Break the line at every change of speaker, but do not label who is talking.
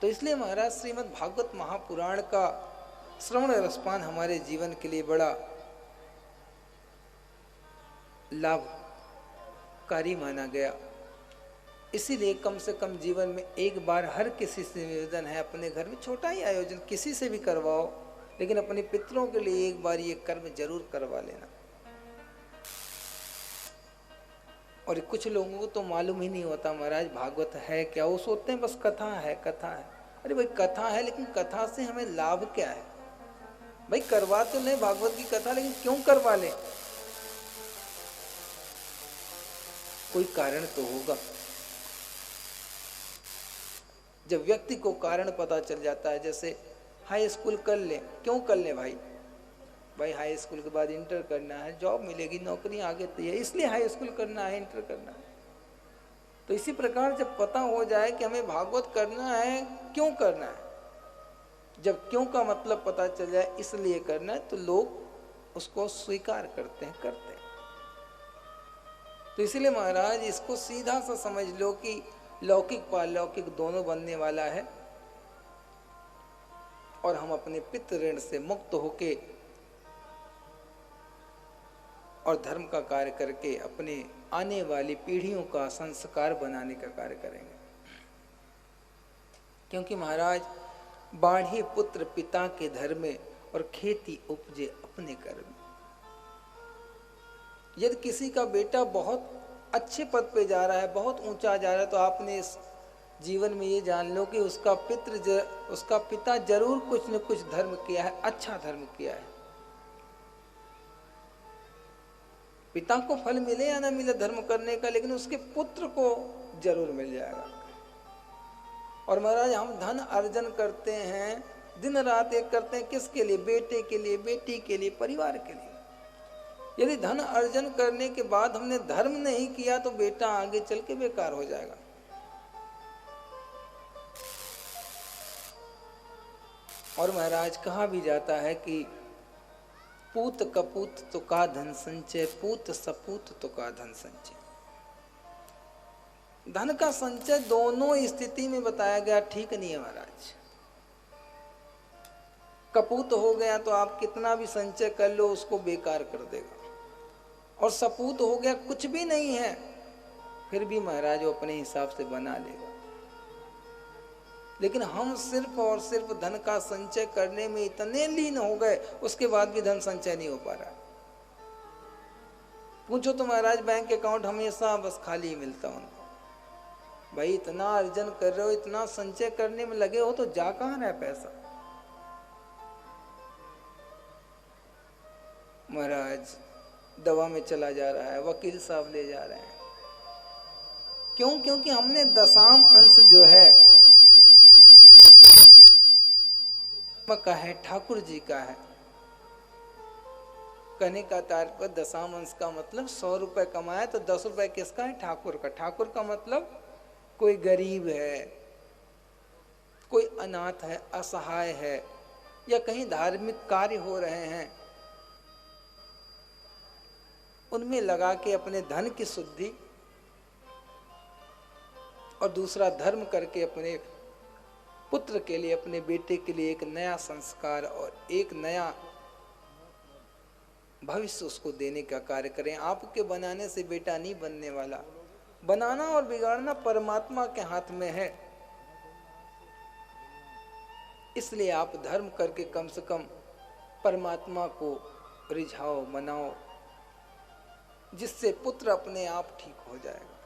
तो इसलिए महाराज श्रीमद् भागवत महापुराण का श्रवण रसपान हमारे जीवन के लिए बड़ा लाभकारी माना गया। इसीलिए कम से कम जीवन में एक बार हर किसी से निवेदन है, अपने घर में छोटा ही आयोजन किसी से भी करवाओ, लेकिन अपने पितरों के लिए एक बार ये कर्म जरूर करवा लेना। और कुछ लोगों को तो मालूम ही नहीं होता महाराज भागवत है क्या, वो सोचते हैं बस कथा है कथा है। अरे भाई कथा है, लेकिन कथा से हमें लाभ क्या है? भाई करवा तो नहीं भागवत की कथा, लेकिन क्यों करवा ले? कोई कारण तो होगा। जब व्यक्ति को कारण पता चल जाता है, जैसे हाई स्कूल कर ले, क्यों कर ले भाई? भाई हाई स्कूल के बाद इंटर करना है, जॉब मिलेगी, नौकरी आगे तो है, इसलिए हाई स्कूल करना है, इंटर करना है। तो इसी प्रकार जब पता हो जाए कि हमें भागवत करना है, क्यों करना है, जब क्यों का मतलब पता चल जाए इसलिए करना है, तो लोग उसको स्वीकार करते हैं, करते हैं। तो इसलिए महाराज इसको सीधा सा समझ लो कि लौकिक पारलौकिक दोनों बनने वाला है, और हम अपने पितृ ऋण से मुक्त होके और धर्म का कार्य करके अपने आने वाली पीढ़ियों का संस्कार बनाने का कार्य करेंगे। क्योंकि महाराज बाढ़े पुत्र पिता के धर्म में और खेती उपजे अपने कर में। यदि किसी का बेटा बहुत अच्छे पद पे जा रहा है, बहुत ऊंचा जा रहा है, तो आपने इस जीवन में ये जान लो कि उसका पिता जरूर कुछ न कुछ धर्म किया है, अच्छा धर्म किया है। पिता को फल मिले या ना मिले धर्म करने का, लेकिन उसके पुत्र को जरूर मिल जाएगा। और महाराज हम धन अर्जन करते हैं, दिन रात एक करते हैं, किसके लिए? बेटे के लिए, बेटी के लिए, परिवार के लिए। यदि धन अर्जन करने के बाद हमने धर्म नहीं किया तो बेटा आगे चल के बेकार हो जाएगा। और महाराज कहा भी जाता है कि पूत कपूत तो का धन संचय, पूत सपूत तो का धन संचय। धन का संचय दोनों स्थिति में बताया गया ठीक नहीं है महाराज। कपूत हो गया तो आप कितना भी संचय कर लो उसको बेकार कर देगा, और सपूत हो गया कुछ भी नहीं है फिर भी महाराज वो अपने हिसाब से बना लेगा। लेकिन हम सिर्फ और सिर्फ धन का संचय करने में इतने लीन हो गए, उसके बाद भी धन संचय नहीं हो पा रहा। पूछो तो महाराज बैंक अकाउंट हमेशा बस खाली ही मिलता उनको। भाई इतना अर्जन कर रहे हो, इतना संचय करने में लगे हो, तो जा कहां रहा है पैसा? महाराज दवा में चला जा रहा है, वकील साहब ले जा रहे हैं। क्यों? क्योंकि हमने दशम अंश जो है का है, ठाकुर जी का है। कहने का तात्पर्य दशम अंश का मतलब 100 रुपए कमाया तो 10 रुपए किसका है? ठाकुर का। ठाकुर का मतलब कोई गरीब है, कोई अनाथ है, असहाय है, या कहीं धार्मिक कार्य हो रहे हैं, उनमें लगा के अपने धन की शुद्धि और दूसरा धर्म करके अपने पुत्र के लिए, अपने बेटे के लिए एक नया संस्कार और एक नया भविष्य उसको देने का कार्य करें। आपके बनाने से बेटा नहीं बनने वाला। बनाना और बिगाड़ना परमात्मा के हाथ में है। इसलिए आप धर्म करके कम से कम परमात्मा को रिझाओ, मनाओ, जिससे पुत्र अपने आप ठीक हो जाएगा।